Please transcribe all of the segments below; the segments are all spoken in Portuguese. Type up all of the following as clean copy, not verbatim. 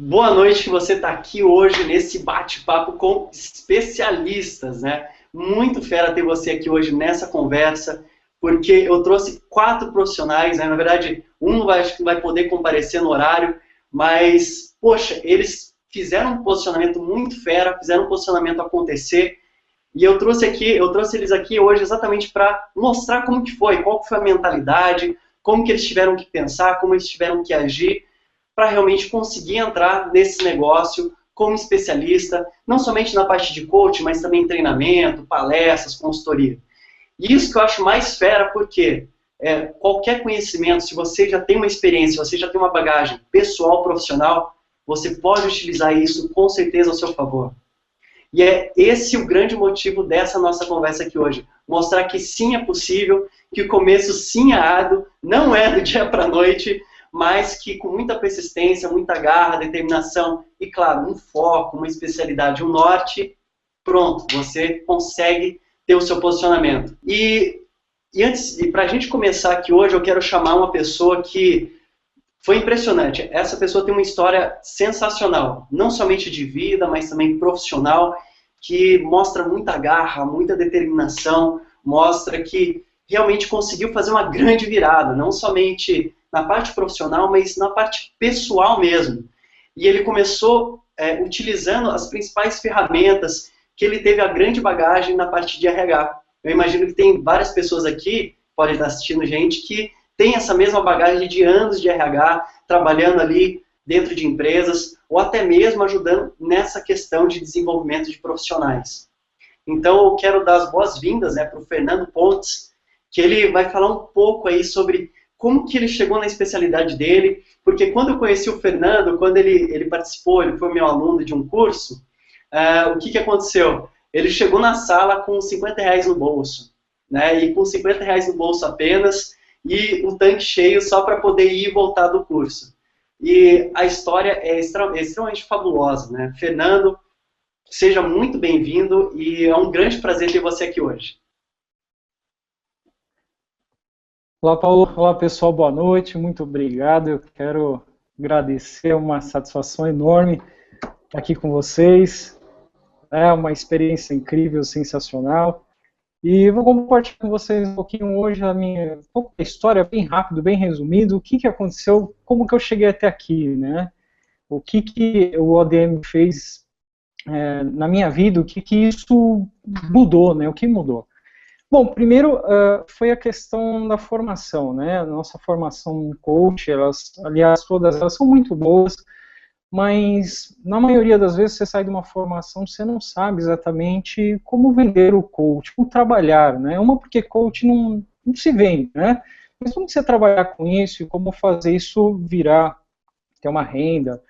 Boa noite que você está aqui hoje nesse bate-papo com especialistas, né? Muito fera ter você aqui hoje nessa conversa, porque eu trouxe 4 profissionais, né? Na verdade, acho que não vai poder comparecer no horário, mas, poxa, eles fizeram um posicionamento muito fera, fizeram um posicionamento acontecer, e eu trouxe eles aqui hoje exatamente para mostrar como que foi, qual que foi a mentalidade, como que eles tiveram que pensar, como eles tiveram que agir, para realmente conseguir entrar nesse negócio como especialista, não somente na parte de coaching, mas também em treinamento, palestras, consultoria. E isso que eu acho mais fera, porque qualquer conhecimento, se você já tem uma experiência, se você já tem uma bagagem pessoal, profissional, você pode utilizar isso com certeza ao seu favor. E é esse o grande motivo dessa nossa conversa aqui hoje. Mostrar que sim é possível, que o começo sim é árduo, não é do dia para a noite, mas que com muita persistência, muita garra, determinação e, claro, um foco, uma especialidade, um norte, pronto, você consegue ter o seu posicionamento. E para a gente começar aqui hoje, eu quero chamar uma pessoa que foi impressionante. Essa pessoa tem uma história sensacional, não somente de vida, mas também profissional, que mostra muita garra, muita determinação, mostra que realmente conseguiu fazer uma grande virada, não somente na parte profissional, mas na parte pessoal mesmo. E ele começou utilizando as principais ferramentas que ele teve a grande bagagem na parte de RH. Eu imagino que tem várias pessoas aqui, podem estar assistindo gente, que tem essa mesma bagagem de anos de RH, trabalhando ali dentro de empresas, ou até mesmo ajudando nessa questão de desenvolvimento de profissionais. Então, eu quero dar as boas-vindas para o Fernando Pontes, que ele vai falar um pouco aí sobre como que ele chegou na especialidade dele, porque quando eu conheci o Fernando, quando ele participou, ele foi meu aluno de um curso, o que aconteceu? Ele chegou na sala com R$ 50 no bolso, né? E com R$ 50 no bolso apenas, e um tanque cheio só para poder ir e voltar do curso. E a história é extremamente fabulosa, né? Fernando, seja muito bem-vindo e é um grande prazer ter você aqui hoje. Olá, Paulo. Olá, pessoal. Boa noite. Muito obrigado. Eu quero agradecer, é uma satisfação enorme estar aqui com vocês. É uma experiência incrível, sensacional. E vou compartilhar com vocês um pouquinho hoje um pouco da história, bem rápido, bem resumido, o que aconteceu, como que eu cheguei até aqui, né? O que o ODM fez na minha vida, o que isso mudou, né? O que mudou? Bom, primeiro foi a questão da formação, né? A nossa formação em coach, aliás, todas elas são muito boas, mas na maioria das vezes você sai de uma formação, você não sabe exatamente como vender o coach, como trabalhar, né? Uma porque coach não se vende, né? Mas como você trabalhar com isso e como fazer isso virar, ter uma renda,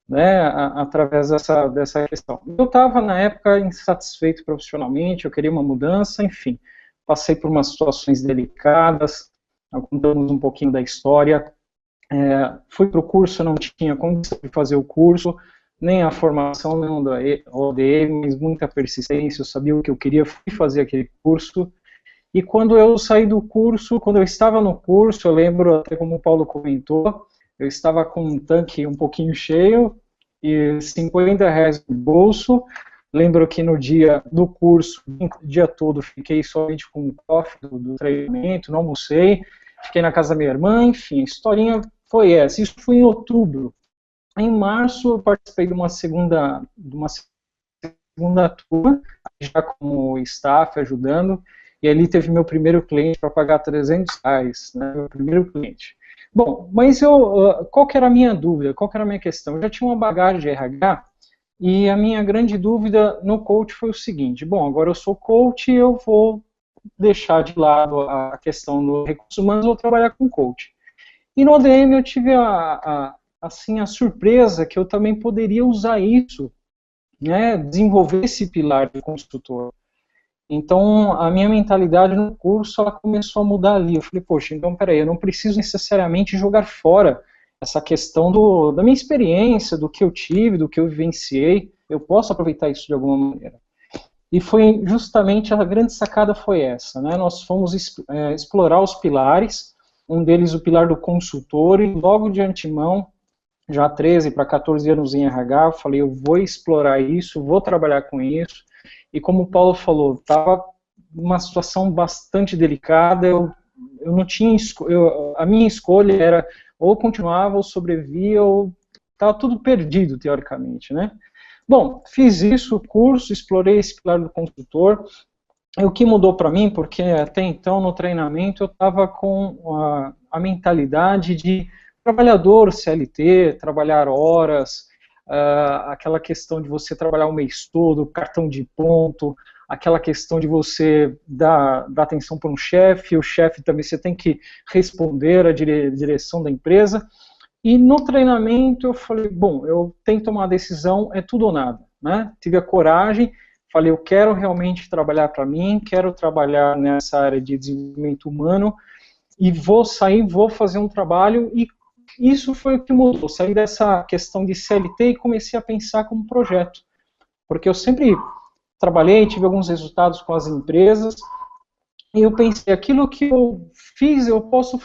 né, através dessa questão. Eu estava, na época, insatisfeito profissionalmente, eu queria uma mudança, enfim. Passei por umas situações delicadas, contamos um pouquinho da história. Fui para o curso, não tinha condição de fazer o curso, nem a formação, não da ODM, mas muita persistência, eu sabia o que eu queria, fui fazer aquele curso. E quando eu saí do curso, quando eu estava no curso, eu lembro, até como o Paulo comentou, eu estava com um tanque um pouquinho cheio e R$ 50 no bolso. Lembro que no dia do curso, o dia todo, fiquei somente com o cofre do treinamento, não almocei, fiquei na casa da minha irmã, enfim, a historinha foi essa. Isso foi em outubro. Em março, eu participei de uma segunda turma, já como staff, ajudando, e ali teve meu primeiro cliente para pagar R$ 300, né, meu primeiro cliente. Bom, mas qual que era a minha dúvida, qual que era a minha questão? Eu já tinha uma bagagem de RH, e a minha grande dúvida no coach foi o seguinte: bom, agora eu sou coach, eu vou deixar de lado a questão do recurso humano, vou trabalhar com coach. E no ODM eu tive assim, a surpresa que eu também poderia usar isso, né, desenvolver esse pilar de consultor. Então, a minha mentalidade no curso, ela começou a mudar ali. Eu falei, poxa, então peraí, eu não preciso necessariamente jogar fora essa questão da minha experiência, do que eu tive, do que eu vivenciei, eu posso aproveitar isso de alguma maneira. E foi justamente, a grande sacada foi essa, né? Nós fomos explorar os pilares, um deles o pilar do consultor, e logo de antemão já 13 para 14 anos em RH, eu falei, eu vou explorar isso, vou trabalhar com isso, e como o Paulo falou, estava numa situação bastante delicada, eu não tinha, a minha escolha era ou continuava, ou sobrevivia, ou estava tudo perdido, teoricamente, né? Bom, fiz isso, o curso, explorei esse pilar do consultor, e o que mudou para mim, porque até então no treinamento eu estava com a mentalidade de trabalhador CLT, trabalhar horas, aquela questão de você trabalhar o mês todo, cartão de ponto, aquela questão de você dar atenção para um chefe, o chefe também você tem que responder à direção da empresa. E no treinamento eu falei, bom, eu tenho que tomar uma decisão, é tudo ou nada, né? Tive a coragem, falei, eu quero realmente trabalhar para mim, quero trabalhar nessa área de desenvolvimento humano e vou sair, vou fazer um trabalho, e isso foi o que mudou. Saí dessa questão de CLT e comecei a pensar como projeto, porque eu sempre trabalhei, tive alguns resultados com as empresas, e eu pensei, aquilo que eu fiz, eu posso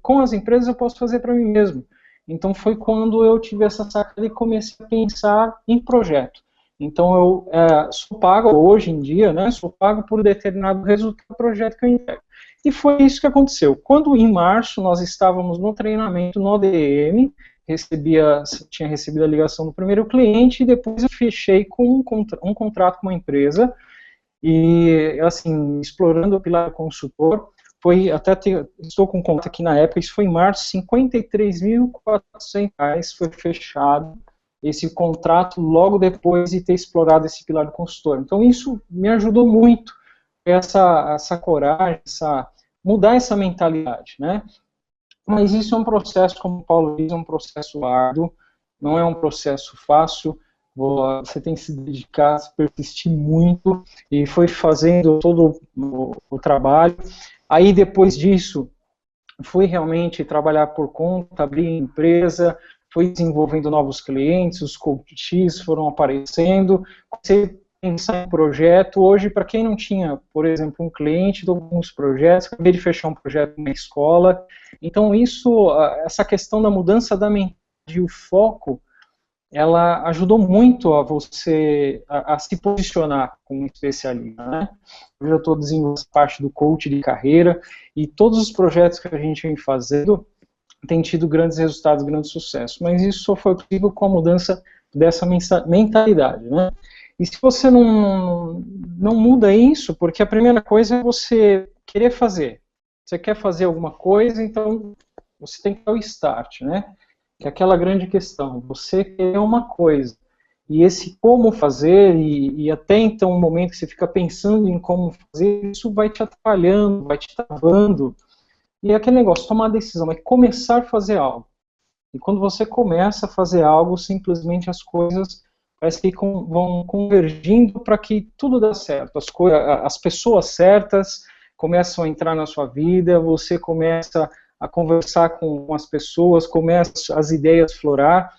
com as empresas eu posso fazer para mim mesmo. Então foi quando eu tive essa sacada e comecei a pensar em projeto. Então eu sou pago hoje em dia, né, sou pago por determinado resultado do projeto que eu entrego. E foi isso que aconteceu. Quando em março nós estávamos no treinamento no ODM, tinha recebido a ligação do primeiro cliente, e depois eu fechei com um contrato com uma empresa, e assim, explorando o pilar consultor, foi até estou com conta aqui na época, isso foi em março, R$ 53.400 foi fechado esse contrato logo depois de ter explorado esse pilar do consultor. Então isso me ajudou muito, essa coragem, mudar essa mentalidade, né? Mas isso é um processo, como o Paulo diz, é um processo árduo, não é um processo fácil, você tem que se dedicar, se persistir muito, e foi fazendo todo o trabalho. Aí depois disso, fui realmente trabalhar por conta, abrir empresa, fui desenvolvendo novos clientes, os coaches foram aparecendo, comecei a pensar em projeto. Hoje, para quem não tinha, por exemplo, um cliente, dou alguns projetos, acabei de fechar um projeto na escola. Então essa questão da mudança da mente e o foco, ela ajudou muito a você a se posicionar como especialista, né? Eu já estou desenvolvendo parte do coach de carreira, e todos os projetos que a gente vem fazendo têm tido grandes resultados, grande sucesso, mas isso só foi possível com a mudança dessa mentalidade, né? E se você não muda isso, porque a primeira coisa é você querer fazer. Você quer fazer alguma coisa, então você tem que dar o start, né? Que é aquela grande questão, você quer uma coisa, e esse como fazer, e até então o momento que você fica pensando em como fazer, isso vai te atrapalhando, vai te travando, e é aquele negócio, tomar a decisão, é começar a fazer algo. E quando você começa a fazer algo, simplesmente as coisas parece que vão convergindo para que tudo dê certo, as pessoas certas começam a entrar na sua vida, você começa a conversar com as pessoas, começam as ideias a florar.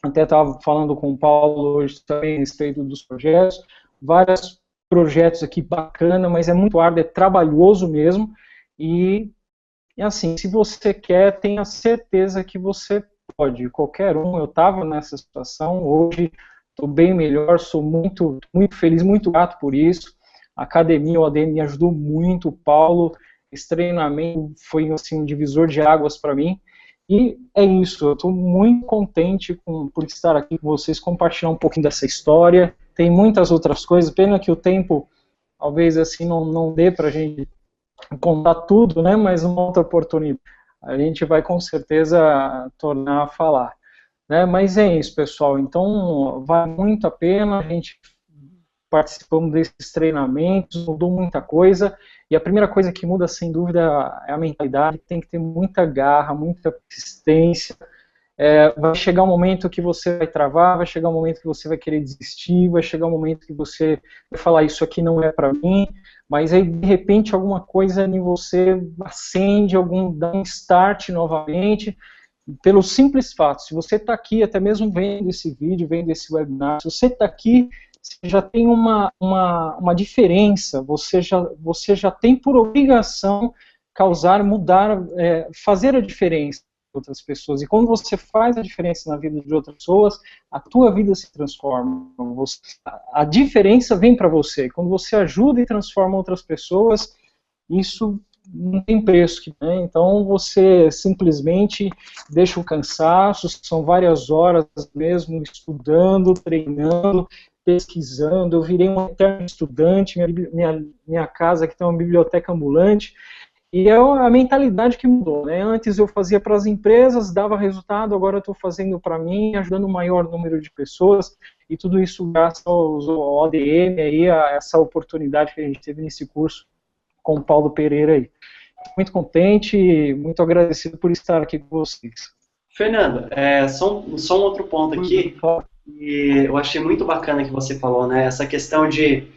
Até estava falando com o Paulo hoje também a respeito dos projetos, vários projetos aqui bacana, mas é muito árduo, é trabalhoso mesmo, e assim, se você quer, tenha certeza que você pode, qualquer um. Eu estava nessa situação, hoje estou bem melhor, sou muito, muito feliz, muito grato por isso. A academia, o ADM me ajudou muito, o Paulo, esse treinamento foi assim, um divisor de águas para mim. E é isso, eu estou muito contente por estar aqui com vocês, compartilhar um pouquinho dessa história. Tem muitas outras coisas, pena que o tempo talvez assim não dê para a gente contar tudo, né? Mas uma outra oportunidade a gente vai com certeza tornar a falar, né? Mas é isso, pessoal. Então vale muito a pena, a gente participamos desses treinamentos, mudou muita coisa, e a primeira coisa que muda, sem dúvida, é a mentalidade. Tem que ter muita garra, muita persistência. Vai chegar um momento que você vai travar, vai chegar um momento que você vai querer desistir, vai chegar um momento que você vai falar, isso aqui não é para mim, mas aí de repente alguma coisa em você acende, dá um start novamente, pelo simples fato, se você está aqui, até mesmo vendo esse vídeo, vendo esse webinar, se você está aqui, você já tem uma diferença, você já tem por obrigação causar, mudar, fazer a diferença outras pessoas. E quando você faz a diferença na vida de outras pessoas, a tua vida se transforma. A diferença vem para você. Quando você ajuda e transforma outras pessoas, isso não tem preço, né? Então você simplesmente deixa o cansaço, são várias horas mesmo estudando, treinando, pesquisando. Eu virei um eterno estudante, minha casa aqui tem uma biblioteca ambulante, e é a mentalidade que mudou, né? Antes eu fazia para as empresas, dava resultado, agora eu estou fazendo para mim, ajudando o maior número de pessoas, e tudo isso graças ao ODM, aí, a essa oportunidade que a gente teve nesse curso com o Paulo Pereira aí. Muito contente e muito agradecido por estar aqui com vocês. Fernando, só um outro ponto aqui, e eu achei muito bacana que você falou, né? Essa questão de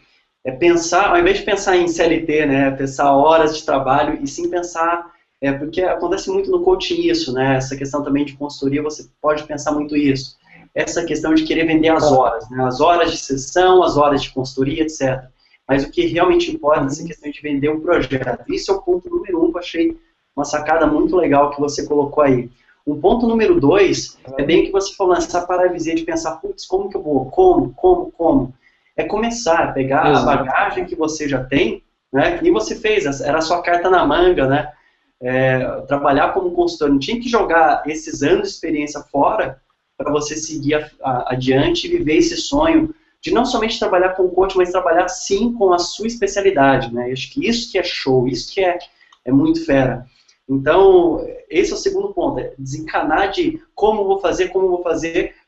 pensar, ao invés de pensar em CLT, né? Pensar horas de trabalho, e sim pensar, porque acontece muito no coaching isso, né? Essa questão também de consultoria, você pode pensar muito isso. Essa questão de querer vender as horas, né? As horas de sessão, as horas de consultoria, etc. Mas o que realmente importa é essa questão de vender um projeto. Isso é o ponto número 1, que eu achei uma sacada muito legal que você colocou aí. O ponto número 2 é bem o que você falou, essa paralisia de pensar, putz, como que eu vou? Como? É começar a pegar a bagagem que você já tem, né? Que nem você fez, era a sua carta na manga, né? Trabalhar como consultor, não tinha que jogar esses anos de experiência fora para você seguir adiante e viver esse sonho de não somente trabalhar com o coach, mas trabalhar sim com a sua especialidade, né? Eu acho que isso que é show, isso que é muito fera. Então, esse é o segundo ponto, desencanar de como vou fazer,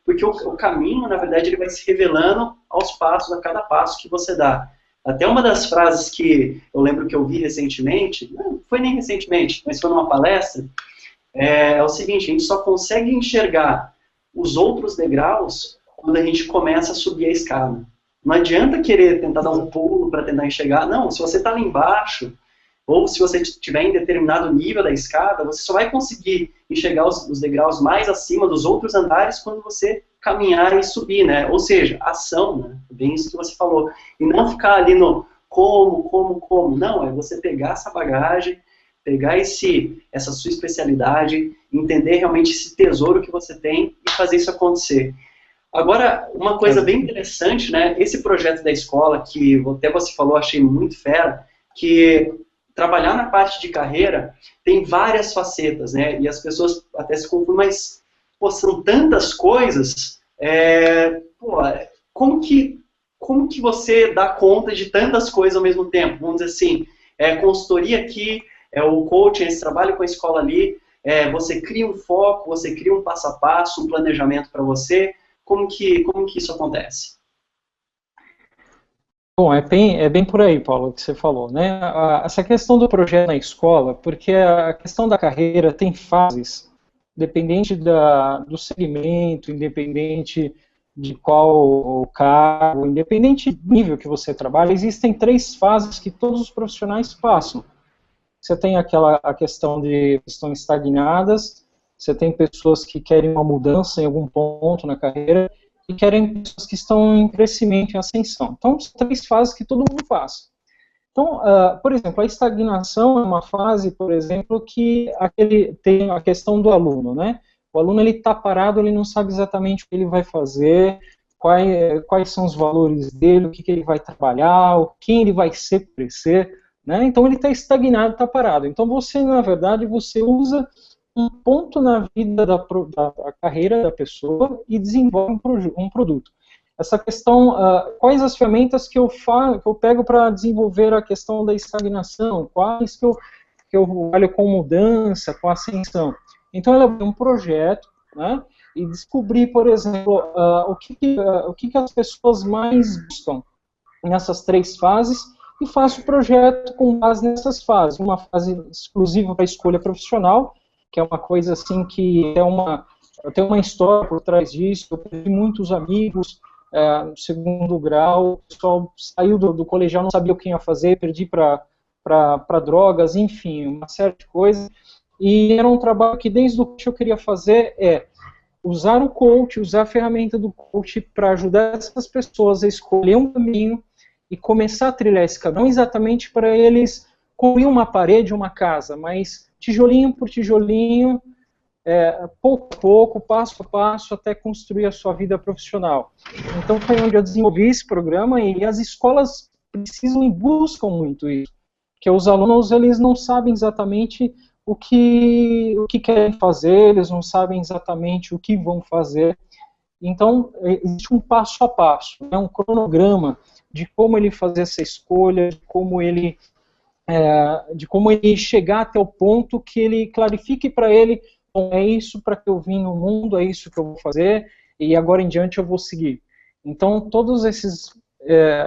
porque o caminho, na verdade, ele vai se revelando aos passos, a cada passo que você dá. Até uma das frases que eu lembro que eu vi recentemente, não foi nem recentemente, mas foi numa palestra, é o seguinte: a gente só consegue enxergar os outros degraus quando a gente começa a subir a escada. Não adianta querer tentar dar um pulo para tentar enxergar. Não, se você está lá embaixo, ou se você estiver em determinado nível da escada, você só vai conseguir enxergar os degraus mais acima dos outros andares quando você caminhar e subir, né? Ou seja, ação, né? Bem isso que você falou. E não ficar ali no como. Não, é você pegar essa bagagem, pegar essa sua especialidade, entender realmente esse tesouro que você tem e fazer isso acontecer. Agora, uma coisa bem interessante, né? Esse projeto da escola, que até você falou, achei muito fera, que trabalhar na parte de carreira tem várias facetas, né? E as pessoas até se confundem, mas, pô, são tantas coisas, como que você dá conta de tantas coisas ao mesmo tempo? Vamos dizer assim, consultoria aqui, o coaching, esse trabalho com a escola ali, você cria um foco, você cria um passo a passo, um planejamento para você. Como que isso acontece? Bom, é bem por aí, Paulo, que você falou, né? Essa questão do projeto na escola, porque a questão da carreira tem fases, independente do segmento, independente de qual cargo, independente do nível que você trabalha, existem 3 fases que todos os profissionais passam. Você tem a questão de que estão estagnadas, você tem pessoas que querem uma mudança em algum ponto na carreira, e querem pessoas que estão em crescimento, em ascensão. Então, são 3 fases que todo mundo passa. Então, por exemplo, a estagnação é uma fase, por exemplo, que tem a questão do aluno, né? O aluno está parado, ele não sabe exatamente o que ele vai fazer, quais são os valores dele, o que ele vai trabalhar, quem ele vai ser por crescer, né? Então, ele está estagnado, está parado. Então, na verdade, você usa um ponto na vida da carreira da pessoa e desenvolve um produto. Essa questão, quais as ferramentas que eu pego para desenvolver a questão da estagnação, quais que eu olho com mudança, com ascensão. Então, ela é um projeto, né, e descobrir, por exemplo, o que as pessoas mais buscam nessas 3 fases, e faço o projeto com base nessas fases. Uma fase exclusiva para a escolha profissional, que é uma coisa assim que tem uma história por trás disso. Eu perdi muitos amigos no 2º grau, o pessoal saiu do colegial, não sabia o que ia fazer, perdi para drogas, enfim, uma série de coisas. E era um trabalho que desde o que eu queria fazer usar o coach, usar a ferramenta do coach para ajudar essas pessoas a escolher um caminho e começar a trilhar esse caminho, não exatamente para eles construir uma parede, uma casa, mas tijolinho por tijolinho, pouco a pouco, passo a passo, até construir a sua vida profissional. Então foi onde eu desenvolvi esse programa, e as escolas precisam e buscam muito isso, porque os alunos, eles não sabem exatamente o que querem fazer, eles não sabem exatamente o que vão fazer. Então, existe um passo a passo, né, um cronograma de como ele fazer essa escolha, de como ele chegar até o ponto que ele clarifique para ele: bom, é isso para que eu vim no mundo, é isso que eu vou fazer, e agora em diante eu vou seguir. Então, todos esses,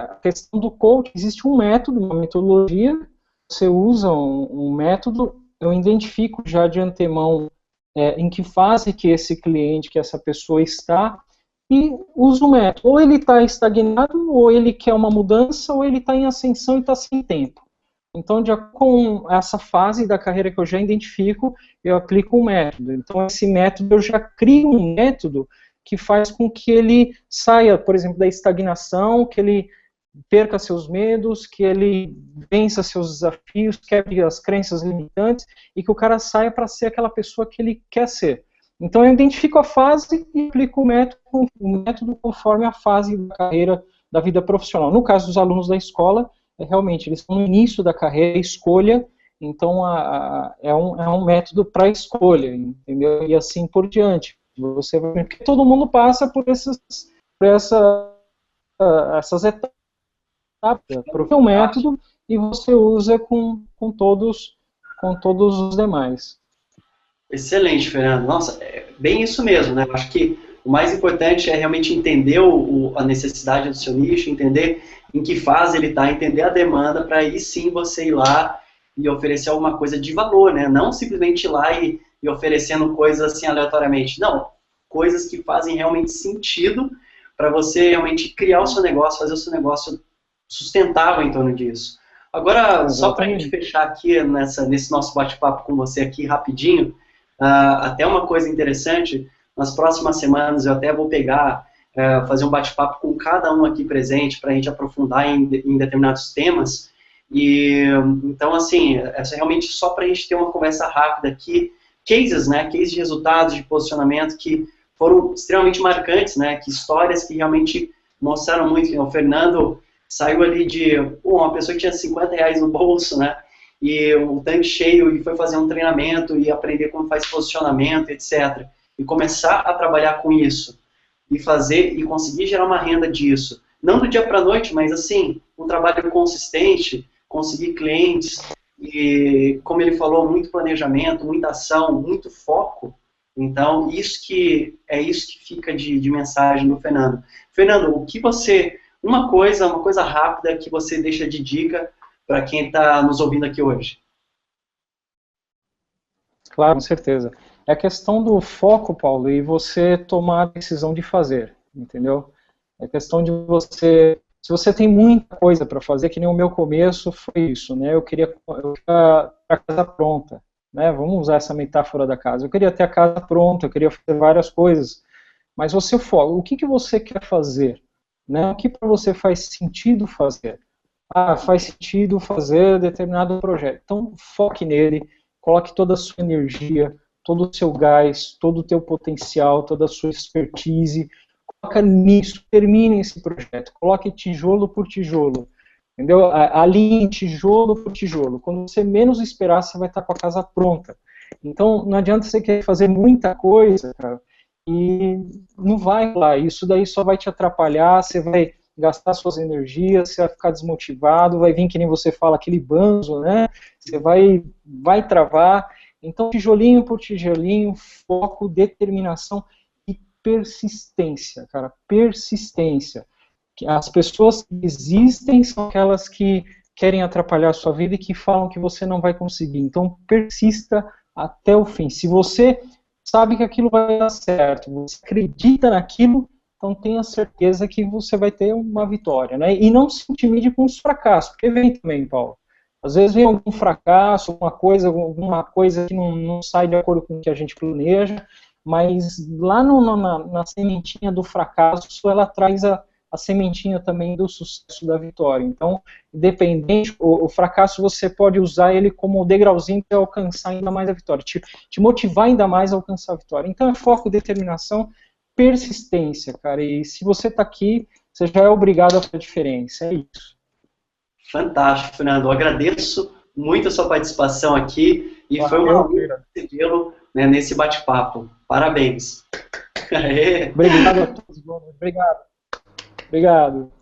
a questão do coach, existe um método, uma metodologia, você usa um método, eu identifico já de antemão em que fase que esse cliente, que essa pessoa está, e usa o método. Ou ele está estagnado, ou ele quer uma mudança, ou ele está em ascensão e está sem tempo. Então, de acordo com essa fase da carreira que eu já identifico, eu aplico um método. Então, esse método, eu já crio um método que faz com que ele saia, por exemplo, da estagnação, que ele perca seus medos, que ele vença seus desafios, quebre as crenças limitantes, e que o cara saia para ser aquela pessoa que ele quer ser. Então, eu identifico a fase e aplico o método conforme a fase da carreira, da vida profissional. No caso dos alunos da escola, realmente, eles estão no início da carreira, escolha, então é um método para escolha, entendeu? E assim por diante. Porque todo mundo passa por essas etapas, por um método, e você usa com todos os demais. Excelente, Fernando. Nossa, é bem isso mesmo, né? Eu acho que o mais importante é realmente entender a necessidade do seu nicho, entender em que fase ele está, entender a demanda, para aí sim você ir lá e oferecer alguma coisa de valor, né? Não simplesmente ir lá e oferecendo coisas assim aleatoriamente. Não, coisas que fazem realmente sentido para você realmente criar o seu negócio, fazer o seu negócio sustentável em torno disso. Agora, só para a gente fechar aqui nesse nosso bate-papo com você aqui rapidinho, até uma coisa interessante, nas próximas semanas eu até vou fazer um bate-papo com cada um aqui presente para a gente aprofundar em determinados temas. E então, assim, essa é realmente só para a gente ter uma conversa rápida aqui, cases, né, cases de resultados, de posicionamento que foram extremamente marcantes, né, que histórias que realmente mostraram muito. O Fernando saiu ali de uma pessoa que tinha R$50 no bolso, né, e um tanque cheio, e foi fazer um treinamento e aprender como faz posicionamento, etc. E começar a trabalhar com isso, e fazer, e conseguir gerar uma renda disso. Não do dia para a noite, mas assim, um trabalho consistente, conseguir clientes, e como ele falou, muito planejamento, muita ação, muito foco. Então, isso que fica de mensagem do Fernando. Fernando, o que uma coisa rápida que você deixa de dica para quem está nos ouvindo aqui hoje? Claro, com certeza. É a questão do foco, Paulo, e você tomar a decisão de fazer, entendeu? É a questão de você... Se você tem muita coisa para fazer, que nem o meu começo foi isso, né? Eu queria a casa pronta, né? Vamos usar essa metáfora da casa. Eu queria ter a casa pronta, eu queria fazer várias coisas, mas você foca. O que você quer fazer? Né? O que para você faz sentido fazer? Faz sentido fazer determinado projeto. Então, foque nele, coloque toda a sua energia, todo o seu gás, todo o teu potencial, toda a sua expertise, coloca nisso, termine esse projeto, coloque tijolo por tijolo, entendeu? Alinhe tijolo por tijolo. Quando você menos esperar, você vai estar com a casa pronta. Então, não adianta você querer fazer muita coisa, cara, e não vai lá. Isso daí só vai te atrapalhar, você vai gastar suas energias, você vai ficar desmotivado, vai vir, que nem você fala, aquele banzo, né? Você vai travar. Então, tijolinho por tijolinho, foco, determinação e persistência, cara, persistência. As pessoas que existem são aquelas que querem atrapalhar a sua vida e que falam que você não vai conseguir. Então, persista até o fim. Se você sabe que aquilo vai dar certo, você acredita naquilo, então tenha certeza que você vai ter uma vitória, né? E não se intimide com os fracassos, porque vem também, Paulo. Às vezes vem algum fracasso, alguma coisa que não sai de acordo com o que a gente planeja, mas lá na sementinha do fracasso, ela traz a a sementinha também do sucesso da vitória. Então, independente, o fracasso você pode usar ele como degrauzinho para alcançar ainda mais a vitória, te motivar ainda mais a alcançar a vitória. Então é foco, determinação, persistência, cara, e se você está aqui, você já é obrigado a fazer a diferença, é isso. Fantástico, Fernando. Eu agradeço muito a sua participação aqui e foi uma honra recebê-lo, né, nesse bate-papo. Parabéns. Obrigado a todos. Obrigado. Obrigado.